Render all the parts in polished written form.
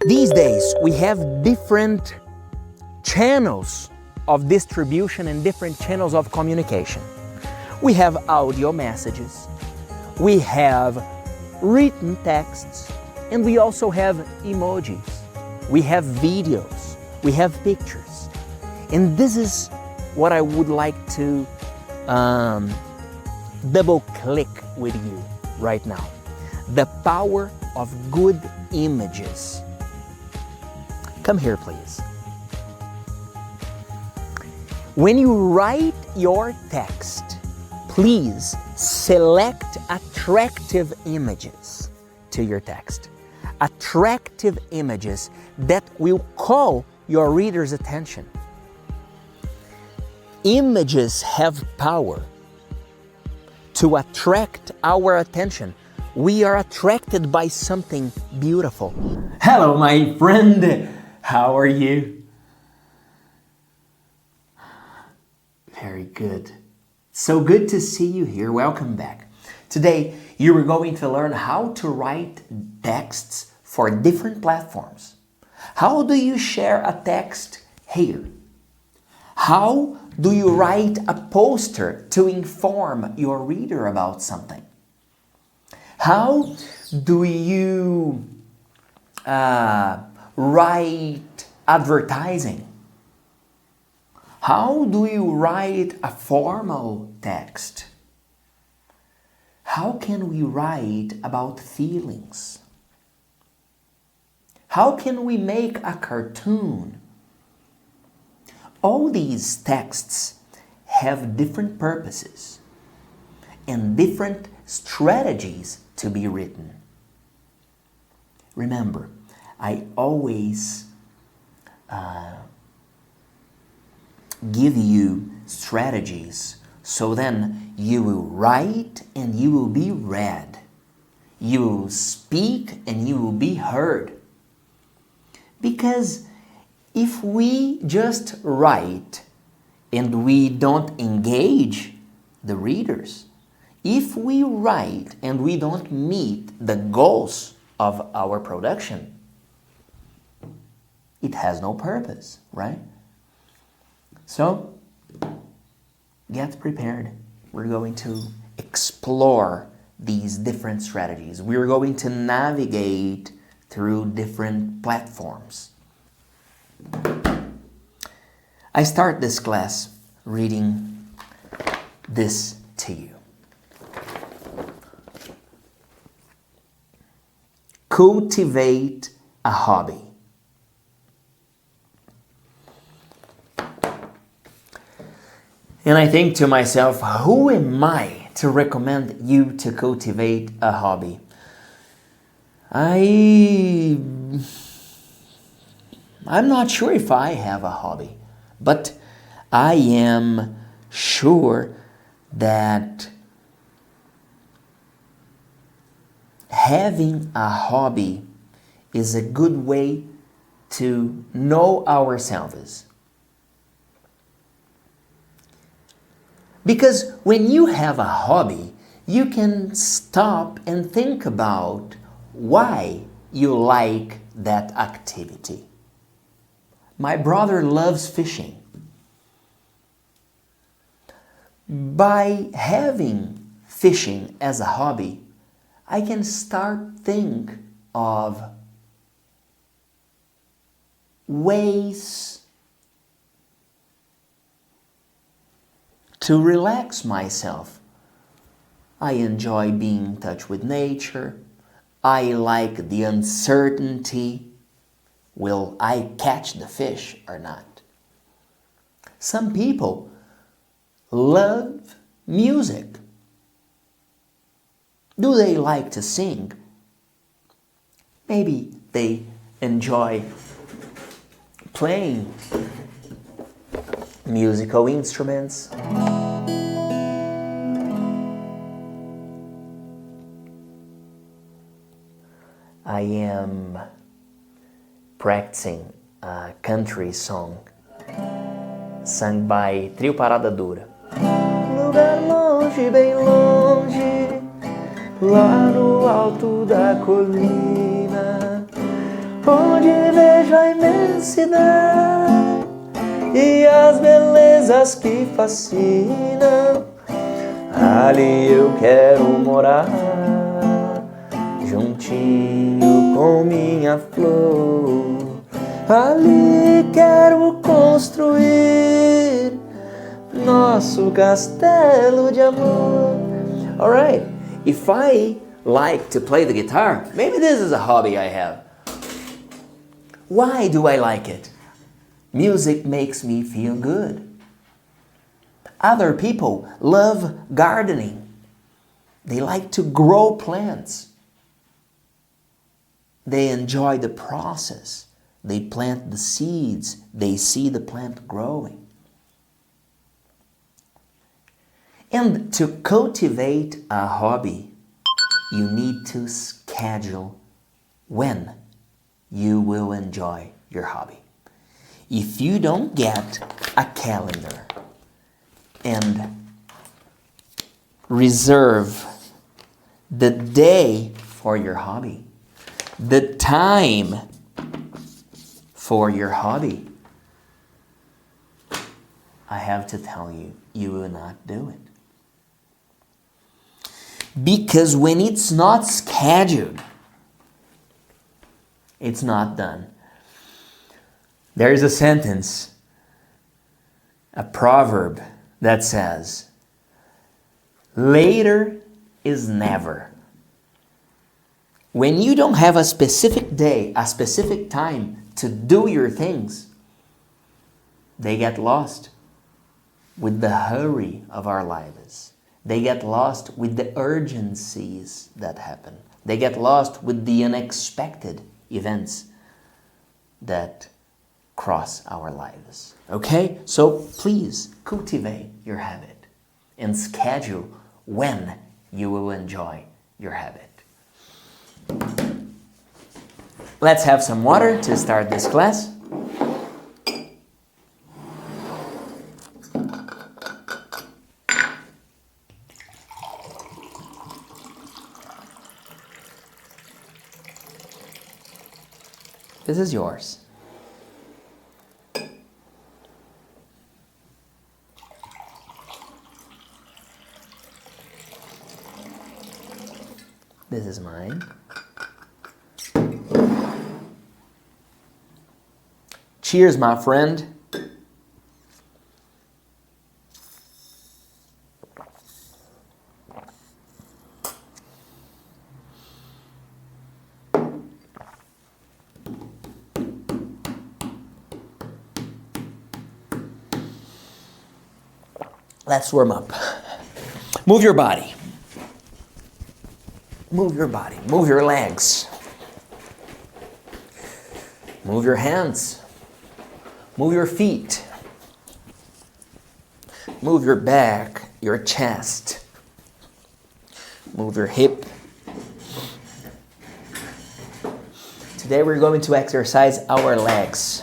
These days, we have different channels of distribution and different channels of communication. We have audio messages, we have written texts, and we also have emojis. We have videos, we have pictures. And this is what I would like to double click with you right now. The power of good images. Come here, please. When you write your text, please select attractive images to your text. Attractive images that will call your reader's attention. Images have power to attract our attention. We are attracted by something beautiful. Hello, my friend. How are you? Very good. So good to see you here. Welcome back. Today, you are going to learn how to write texts for different platforms. How do you share a text here? How do you write a poster to inform your reader about something? How do you write advertising? How do you write a formal text? How can we write about feelings? How can we make a cartoon? All these texts have different purposes and different strategies to be written. Remember, I always give you strategies so then you will write and you will be read. You will speak and you will be heard. Because if we just write and we don't engage the readers, if we write and we don't meet the goals of our production, it has no purpose, right? So, get prepared. We're going to explore these different strategies. We're going to navigate through different platforms. I start this class reading this to you. Cultivate a hobby. And I think to myself, who am I to recommend you to cultivate a hobby? I'm not sure if I have a hobby, but I am sure that having a hobby is a good way to know ourselves. Because when you have a hobby, you can stop and think about why you like that activity. My brother loves fishing. By having fishing as a hobby, I can start think of ways to relax myself. I enjoy being in touch with nature. I like the uncertainty. Will I catch the fish or not? Some people love music. Do they like to sing? Maybe they enjoy playing musical instruments. I am practicing a country song sung by Trio Parada Dura. Lugar longe, bem longe, lá no alto da colina, onde vejo a imensidão e as belezas que fascinam. Ali eu quero morar, juntinho com minha flor. Ali quero construir nosso castelo de amor. Alright, if I like to play the guitar, maybe this is a hobby I have. Why do I like it? Music makes me feel good. Other people love gardening. They like to grow plants. They enjoy the process. They plant the seeds. They see the plant growing. And to cultivate a hobby, you need to schedule when you will enjoy your hobby. If you don't get a calendar and reserve the day for your hobby, the time for your hobby, I have to tell you, you will not do it. Because when it's not scheduled, it's not done. There is a sentence, a proverb that says, later is never. When you don't have a specific day, a specific time to do your things, they get lost with the hurry of our lives. They get lost with the urgencies that happen. They get lost with the unexpected events that cross our lives. Okay? So please cultivate your habit and schedule when you will enjoy your habit. Let's have some water to start this class. This is yours. This is mine. Cheers, my friend. Let's warm up. Move your body. Move your body. Move your legs. Move your hands. Move your feet. Move your back, your chest. Move your hip. Today we're going to exercise our legs.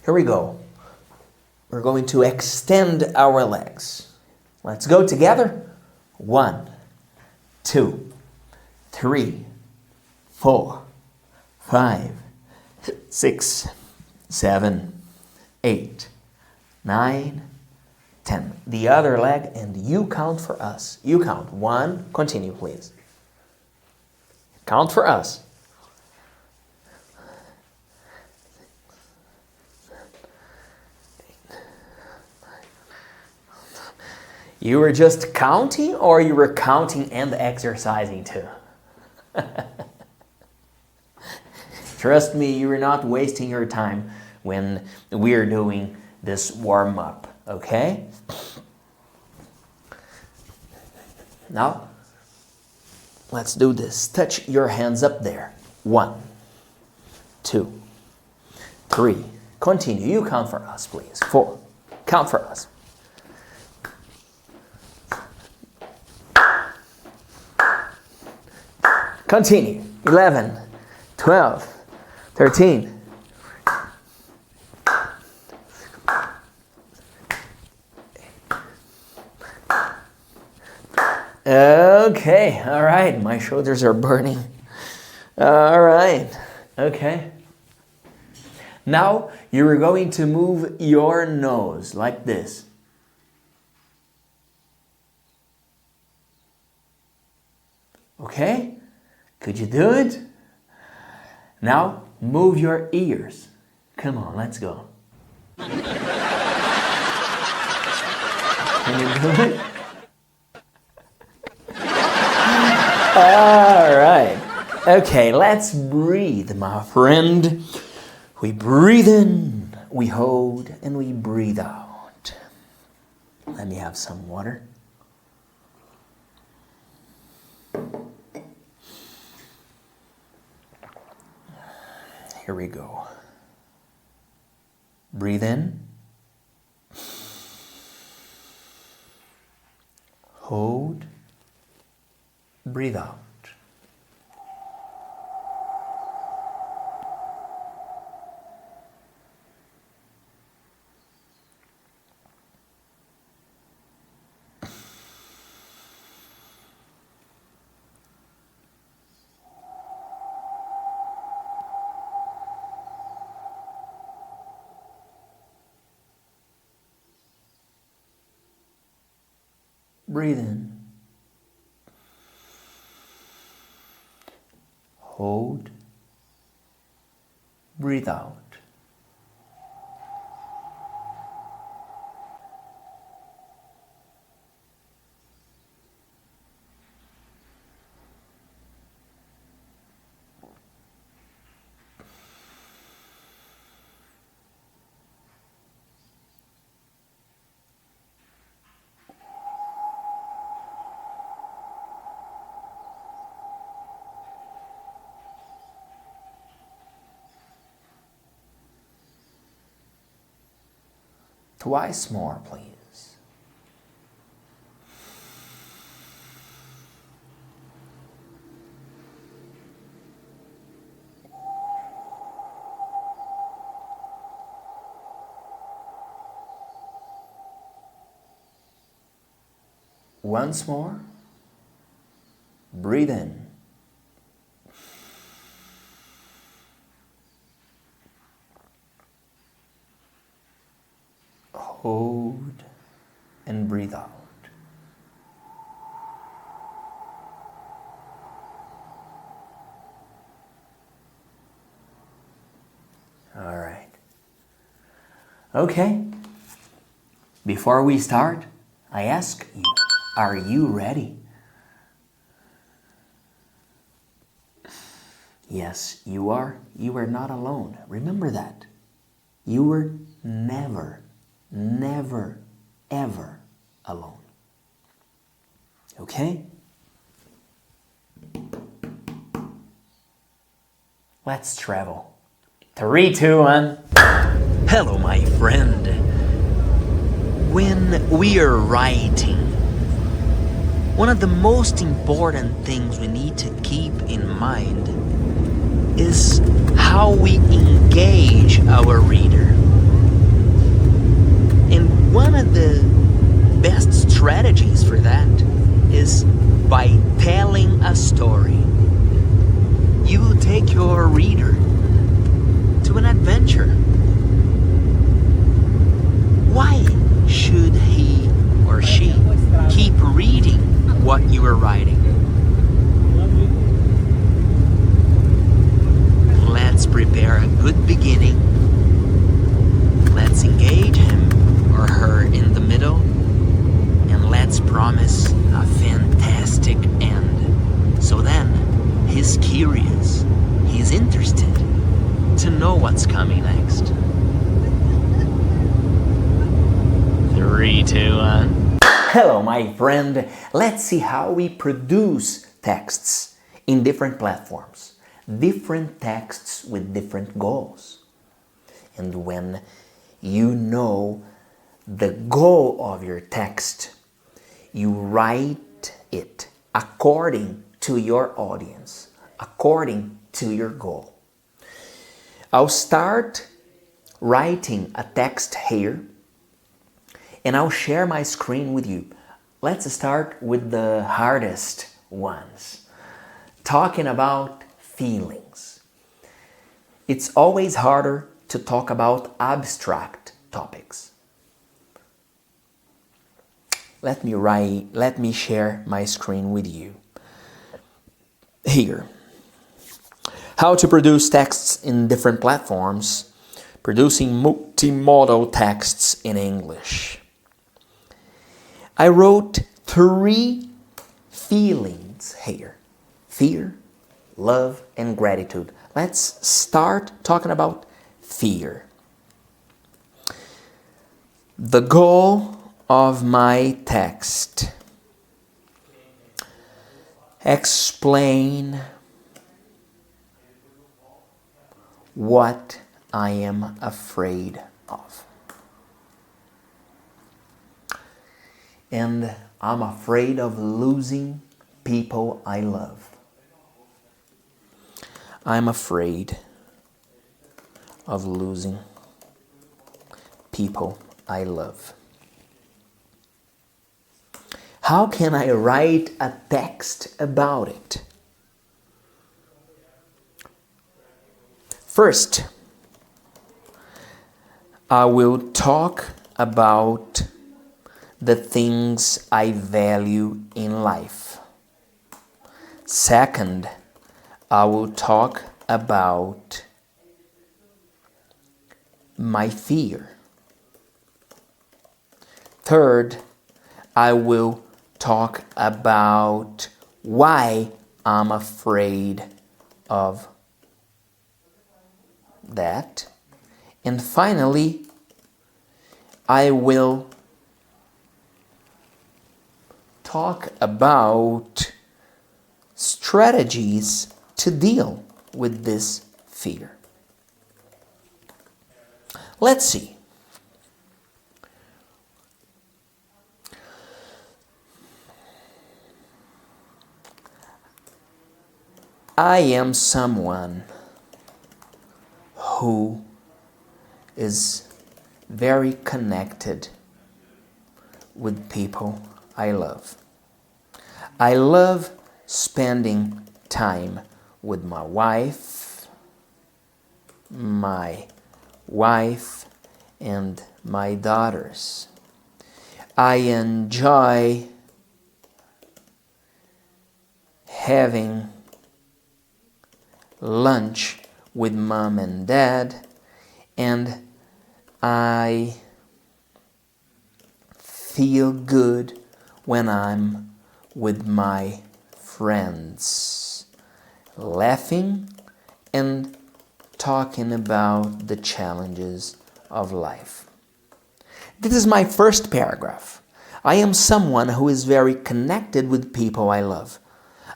Here we go. We're going to extend our legs. Let's go together. 1, 2, 3, 4, 5, 6, 7, 8, 9, 10. The other leg, and you count for us. You count. 1, continue please. Count for us. You were just counting, or you were counting and exercising too? Trust me, you are not wasting your time when we're doing this warm-up, okay? Now, let's do this. Touch your hands up there. 1, 2, 3. Continue. You count for us, please. 4. Count for us. Continue. 11, 12, 13. Okay, all right. My shoulders are burning. All right, okay. Now you're going to move your nose like this. Okay, could you do it? Now move your ears. Come on, let's go. Can you do it? All right. Okay, let's breathe, my friend. We breathe in, we hold, and we breathe out. Let me have some water. Here we go. Breathe in. Hold. Breathe out. Breathe in. Hold. Breathe out. Twice more, please. Once more. Breathe in. Hold and breathe out. All right. Okay. Before we start, I ask you, are you ready? Yes, you are. You are not alone. Remember that. You were never, ever alone. Okay? Let's travel. 3, 2, 1. Hello, my friend. When we are writing, one of the most important things we need to keep in mind is how we engage our reader. And one of the best strategies for that is by telling a story. You take your reader to an adventure. Why should he or she keep reading what you are writing? Let's prepare a good beginning. Let's engage him or her in the middle. And let's promise a fantastic end. So then, he's curious, he's interested to know what's coming next. 3, 2, 1. Hello, my friend. Let's see how we produce texts in different platforms. Different texts with different goals. And when you know the goal of your text, you write it according to your audience, according to your goal. I'll start writing a text here and I'll share my screen with you. Let's start with the hardest ones. Talking about feelings. It's always harder to talk about abstract topics. Let me share my screen with you. Here. How to produce texts in different platforms, producing multimodal texts in English. I wrote 3 feelings here. Fear, love, and gratitude. Let's start talking about fear. The goal of my text: explain what I am afraid of. And I'm afraid of losing people I love. I'm afraid of losing people I love. How can I write a text about it? First, I will talk about the things I value in life. Second, I will talk about my fear. Third, I will talk about why I'm afraid of that. And finally, I will talk about strategies to deal with this fear. Let's see. I am someone who is very connected with people I love. I love spending time with my wife and my daughters. I enjoy having lunch with mom and dad, and I feel good when I'm with my friends, laughing and talking about the challenges of life. This is my first paragraph. I am someone who is very connected with people I love.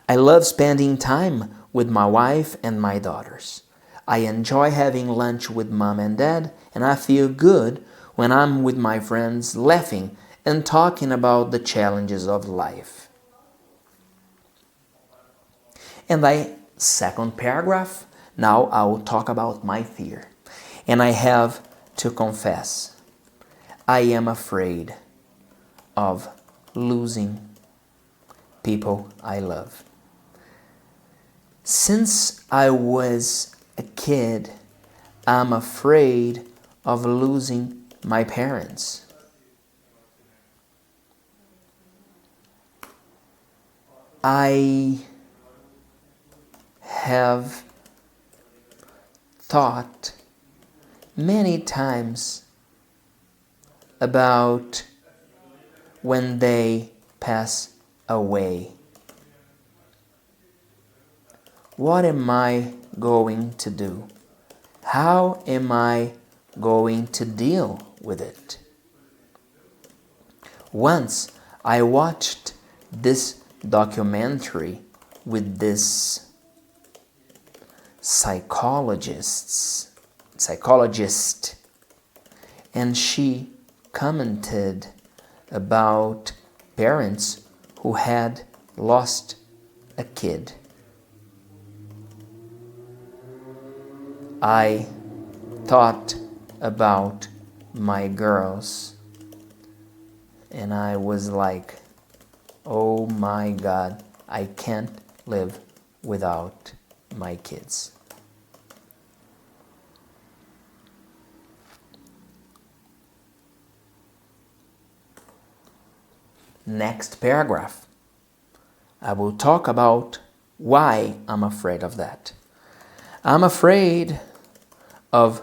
I love spending time with my wife and my daughters. I enjoy having lunch with mom and dad, and I feel good when I'm with my friends laughing and talking about the challenges of life. And my second paragraph, now I will talk about my fear. And I have to confess, I am afraid of losing people I love. Since I was a kid, I'm afraid of losing my parents. I have thought many times about when they pass away. What am I going to do? How am I going to deal with it? Once I watched this documentary with this psychologist, and she commented about parents who had lost a kid. I thought about my girls, and I was like, oh my God, I can't live without my kids. Next paragraph. I will talk about why I'm afraid of that. I'm afraid of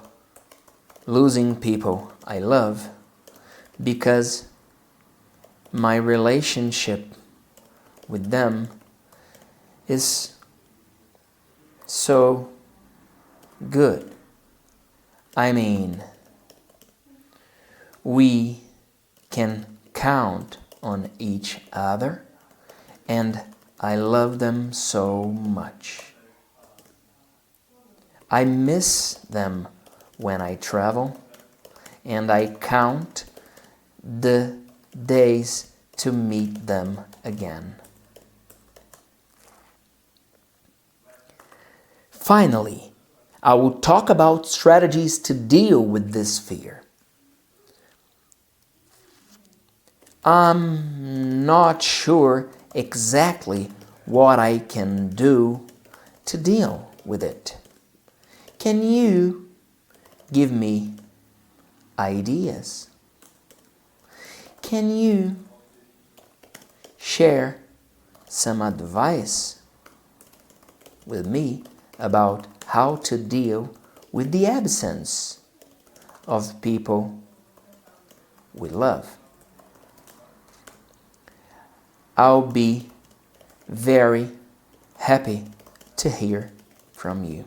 losing people I love because my relationship with them is so good. I mean, we can count on each other, and I love them so much. I miss them when I travel, and I count the days to meet them again. Finally, I will talk about strategies to deal with this fear. I'm not sure exactly what I can do to deal with it. Can you give me ideas? Can you share some advice with me about how to deal with the absence of people we love? I'll be very happy to hear from you.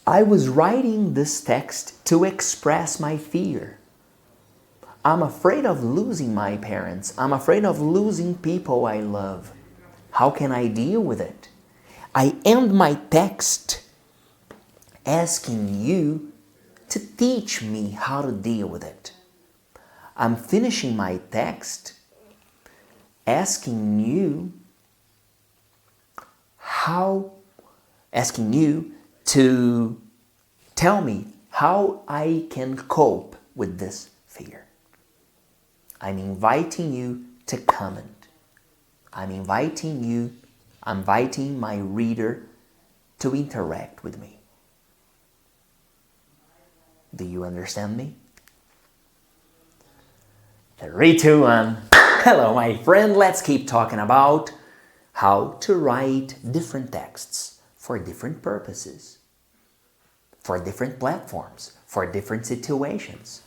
I was writing this text to express my fear. I'm afraid of losing my parents. I'm afraid of losing people I love. How can I deal with it? I end my text asking you to teach me how to deal with it. I'm finishing my text asking you to tell me how I can cope with this fear. I'm inviting you to comment. I'm inviting my reader to interact with me. Do you understand me? 3, 2, 1. Hello, my friend. Let's keep talking about how to write different texts for different purposes, for different platforms, for different situations.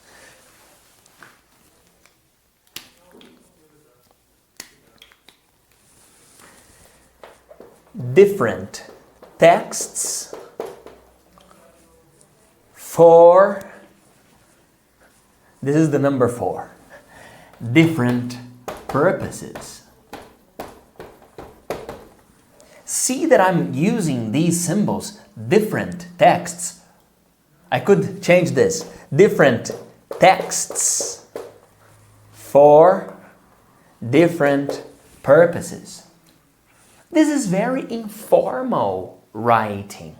Different texts for, this is the number 4, different purposes. See that I'm using these symbols, different texts. I could change this, different texts for different purposes. This is very informal writing.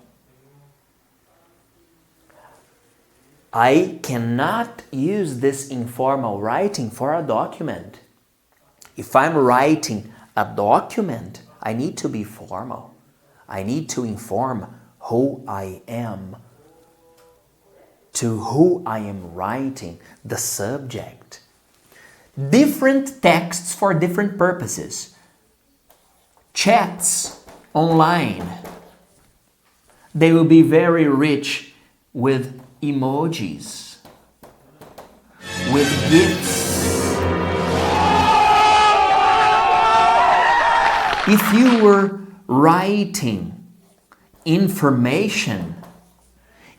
I cannot use this informal writing for a document. If I'm writing a document, I need to be formal. I need to inform who I am, to who I am writing, the subject. Different texts for different purposes. Chats online. They will be very rich with emojis, with gifs. If you were writing information,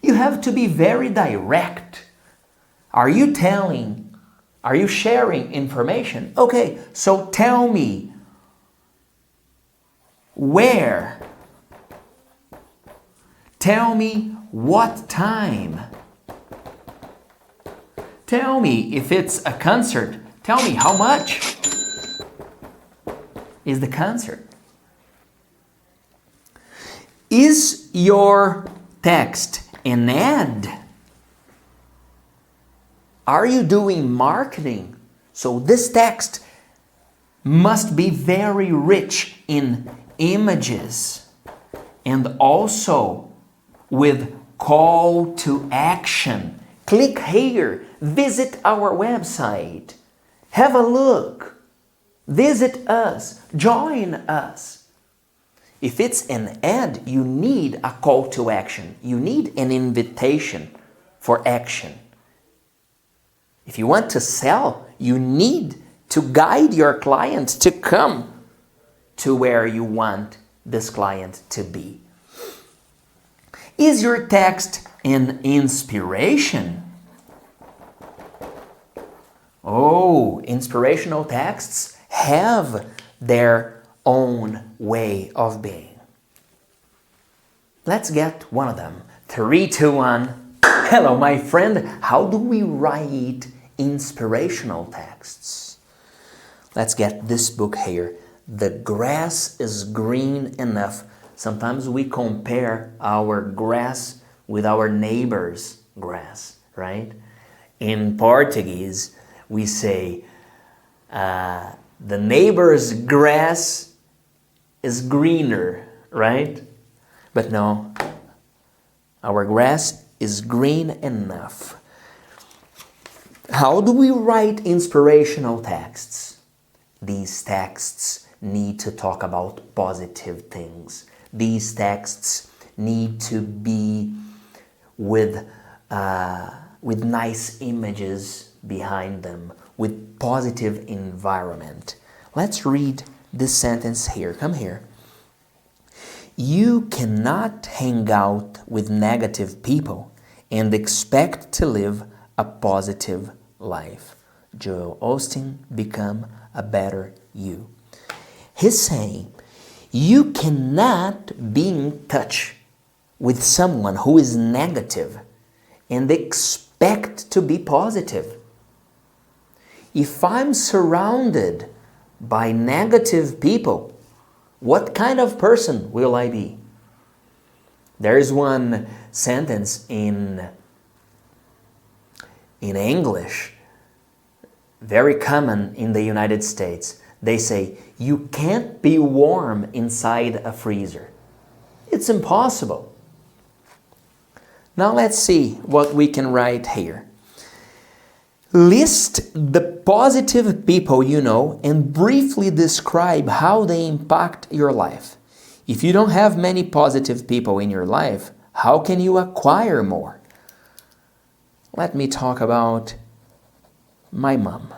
you have to be very direct. Are you sharing information? Okay, so tell me where. Tell me what time. Tell me if it's a concert. Tell me how much is the concert. Is your text an ad? Are you doing marketing So this text must be very rich in images and also with call to action. Click here, visit our website, have a look, visit us, join us. If it's an ad, you need a call to action. You need an invitation for action. If you want to sell, you need to guide your client to come to where you want this client to be. Is your text an inspiration? Oh, inspirational texts have their own way of being. Let's get one of them. 3, 2, 1. Hello, my friend. How do we write inspirational texts? Let's get this book here. The grass is green enough. Sometimes we compare our grass with our neighbor's grass, right? In Portuguese, we say, the neighbor's grass is greener, right? But no, our grass is green enough. How do we write inspirational texts? These texts need to talk about positive things. These texts need to be with nice images behind them, with positive environment. Let's read this sentence here. Come here. You cannot hang out with negative people and expect to live a positive life. Joel Osteen, Become a Better You. He's saying, you cannot be in touch with someone who is negative and expect to be positive. If I'm surrounded by negative people, what kind of person will I be? There's one sentence in English, very common in the United States. They say, you can't be warm inside a freezer. It's impossible. Now let's see what we can write here. List the positive people you know and briefly describe how they impact your life. If you don't have many positive people in your life, how can you acquire more? Let me talk about my mom.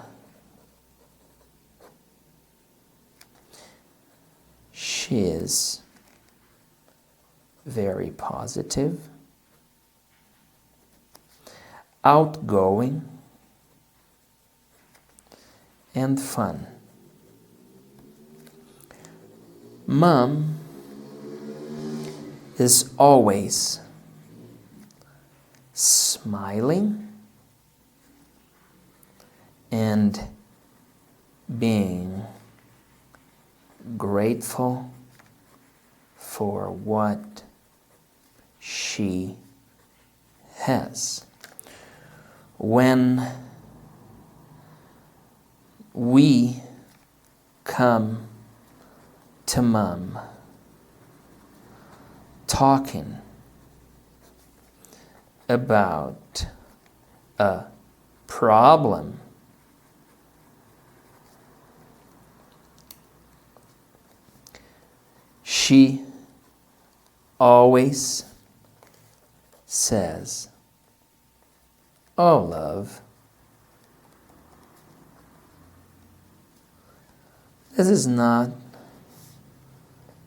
She is very positive, outgoing, and fun. Mom is always smiling and being grateful for what she has. When we come to Mom talking about a problem, she always says, "Oh, love, this is not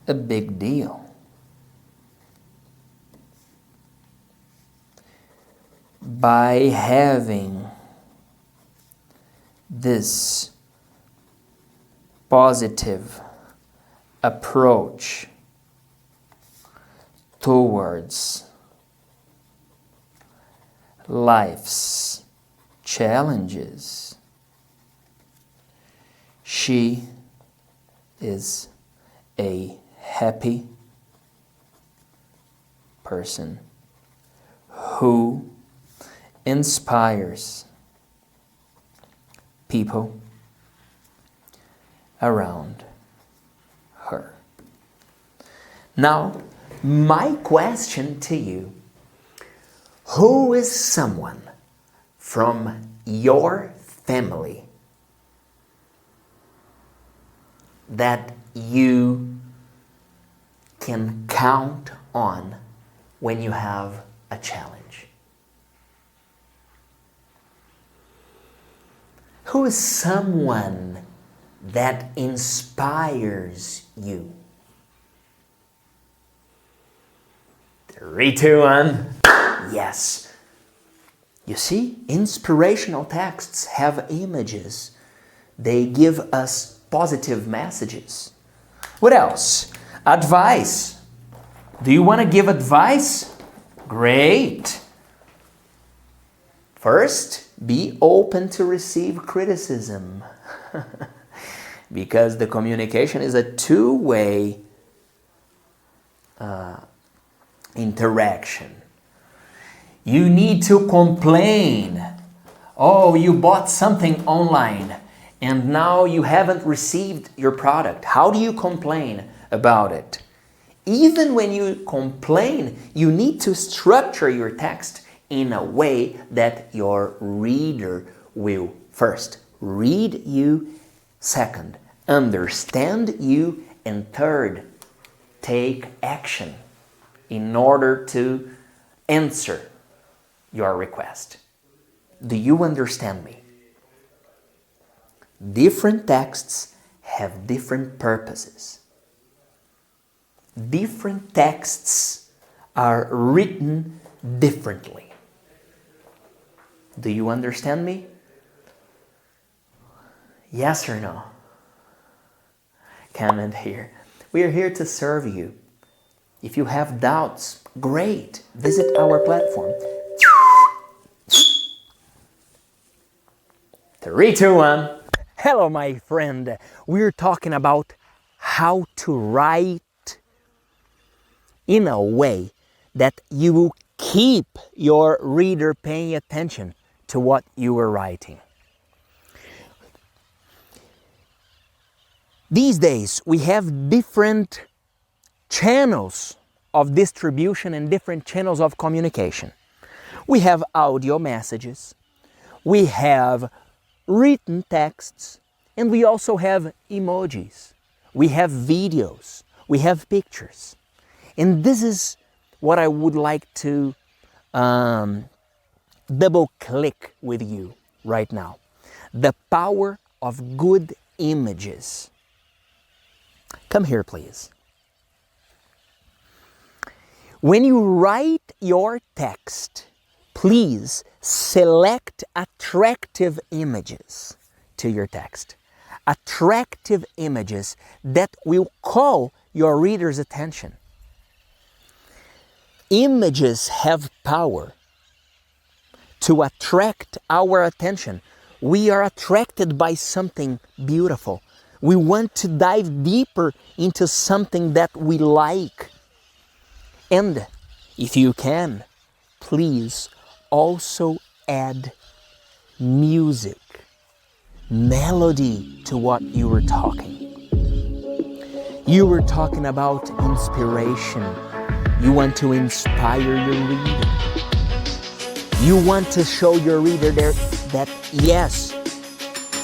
a big deal." By having this positive approach towards life's challenges, she is a happy person who inspires people around her. Now, my question to you, who is someone from your family that you can count on when you have a challenge? Who is someone that inspires you? 3, 2, 1. Yes. You see, inspirational texts have images. They give us positive messages. What else? Advice. Do you want to give advice? Great. First, be open to receive criticism. Because the communication is a two-way interaction. You need to complain. Oh, you bought something online and now you haven't received your product. How do you complain about it? Even when you complain, you need to structure your text in a way that your reader will first read you, second, understand you, and third, take action in order to answer your request. Do you understand me? Different texts have different purposes. Different texts are written differently. Do you understand me? Yes or no? Comment here. We are here to serve you. If you have doubts, great. Visit our platform. 3, 2, 1. Hello, my friend. We're talking about how to write in a way that you will keep your reader paying attention to what you are writing. These days, we have different channels of distribution and different channels of communication. We have audio messages, we have written texts, and we also have emojis. We have videos, we have pictures. And this is what I would like to double click with you right now. The power of good images. Come here, please. When you write your text, please select attractive images to your text. Attractive images that will call your reader's attention. Images have power to attract our attention. We are attracted by something beautiful. We want to dive deeper into something that we like. And if you can, please also add music, melody to what you were talking. You were talking about inspiration. You want to inspire your reader. You want to show your reader that yes,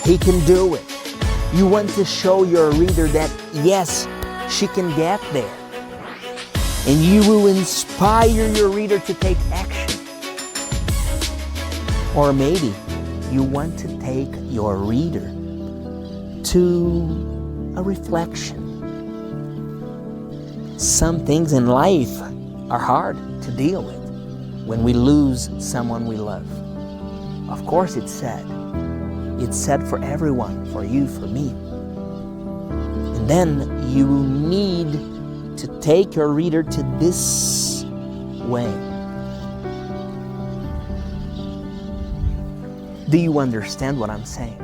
he can do it. You want to show your reader that yes, she can get there. And you will inspire your reader to take action. Or maybe you want to take your reader to a reflection. Some things in life are hard to deal with when we lose someone we love. Of course it's sad. It's sad for everyone, for you, for me. And then you need to take your reader to this way. Do you understand what I'm saying?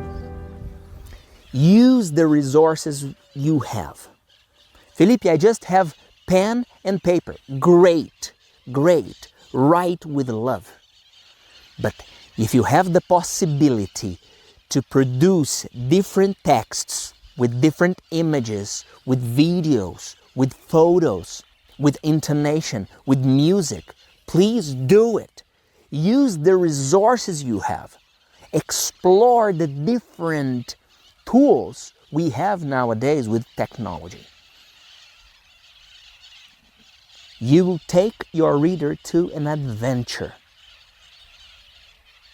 Use the resources you have. Felipe, I just have pen and paper. Great, great. Write with love. But if you have the possibility to produce different texts, with different images, with videos, with photos, with intonation, with music. Please do it. Use the resources you have. Explore the different tools we have nowadays with technology. You will take your reader to an adventure.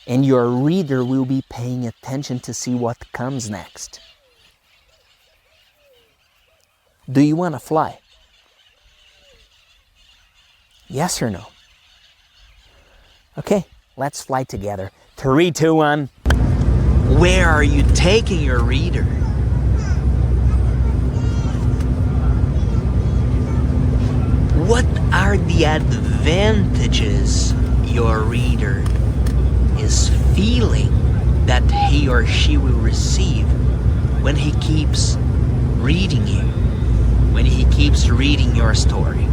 And your reader will be paying attention to see what comes next. Do you want to fly? Yes or no? Okay, let's fly together. 3, 2, 1. Where are you taking your reader? What are the advantages your reader is feeling that he or she will receive when he keeps reading you, when he keeps reading your story?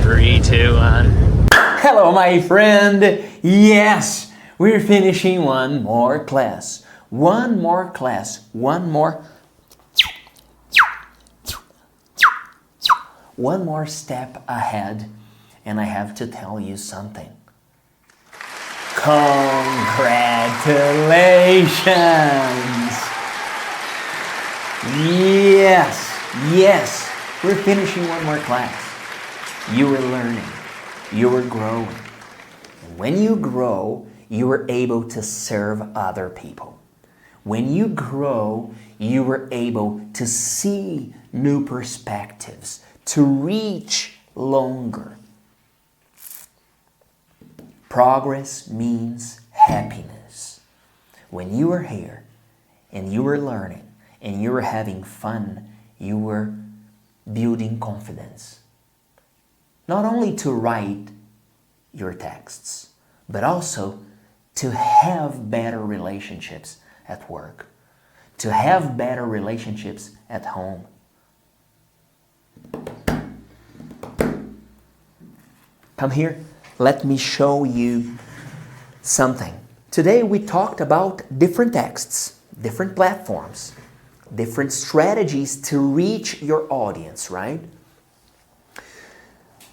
Three, two, one. Hello, my friend. Yes, we're finishing one more class. One more class. One more step ahead. And I have to tell you something. Congratulations! Yes, we're finishing one more class. You were learning, you were growing. And when you grow, you are able to serve other people. When you grow, you are able to see new perspectives, to reach longer. Progress means happiness. When you are here and you are learning and you are having fun, you are building confidence. Not only to write your texts, but also to have better relationships at work, to have better relationships at home. Come here, let me show you something. Today we talked about different texts, different platforms, different strategies to reach your audience, right?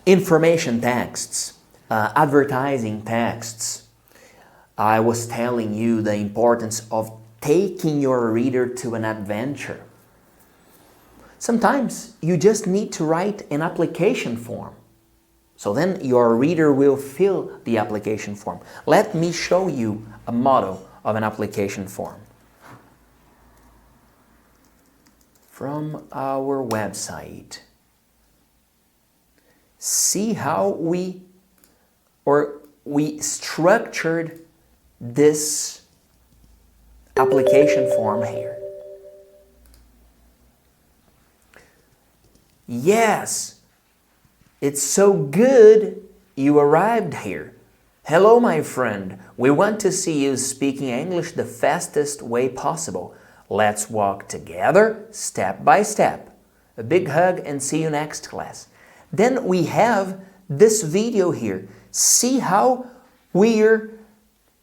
Information texts, advertising texts. I was telling you the importance of taking your reader to an adventure. Sometimes you just need to write an application form. So then your reader will fill the application form. Let me show you a model of an application form. From our website. See how we structured this application form here. Yes, it's so good you arrived here. Hello, my friend. We want to see you speaking English the fastest way possible. Let's walk together step by step. A big hug and see you next class. Then we have this video here. See how we're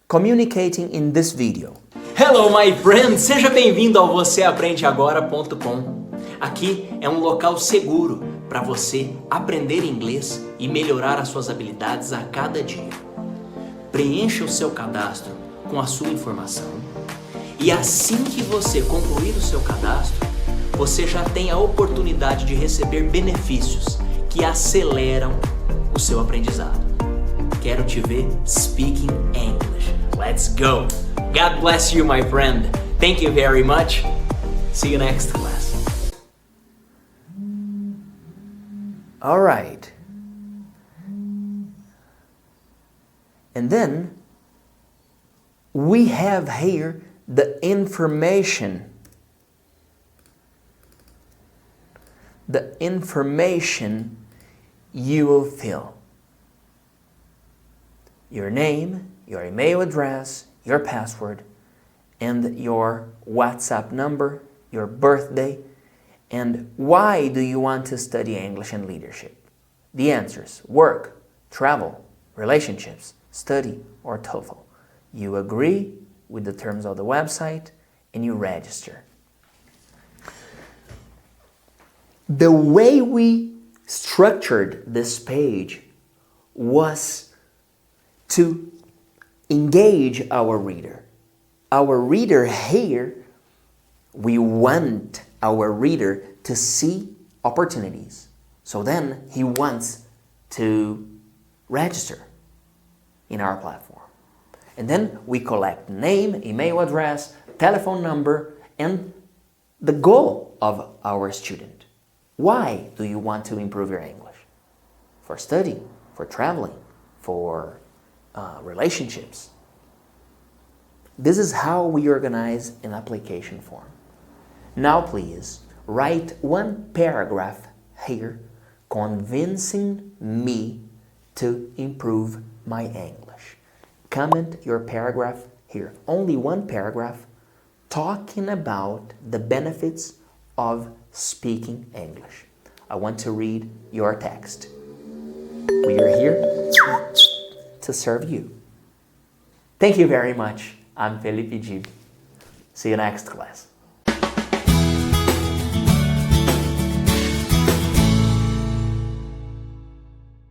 communicating in this video. Hello, my friend! Seja bem-vindo ao voceaprendeagora.com. Aqui é um local seguro para você aprender inglês e melhorar as suas habilidades a cada dia. Preencha o seu cadastro com a sua informação e assim que você concluir o seu cadastro, você já tem a oportunidade de receber benefícios que aceleram o seu aprendizado. Quero te ver speaking English. Let's go! God bless you, my friend. Thank you very much. See you next class. All right. And then we have here the information. The information you will fill. Your name, your email address, your password, and your WhatsApp number, your birthday, and why do you want to study English and leadership? The answers: work, travel, relationships, study, or TOEFL. You agree with the terms of the website and you register. The way we structured this page was to engage our reader. Our reader here, we want our reader to see opportunities. So then he wants to register in our platform. And then we collect name, email address, telephone number, and the goal of our student. Why do you want to improve your English? For study, for traveling, for relationships. This is how we organize an application form. Now please, write one paragraph here convincing me to improve my English. Comment your paragraph here. Only one paragraph talking about the benefits of speaking English. I want to read your text. We are here to serve you. Thank you very much. I'm Felipe Dib. See you next class.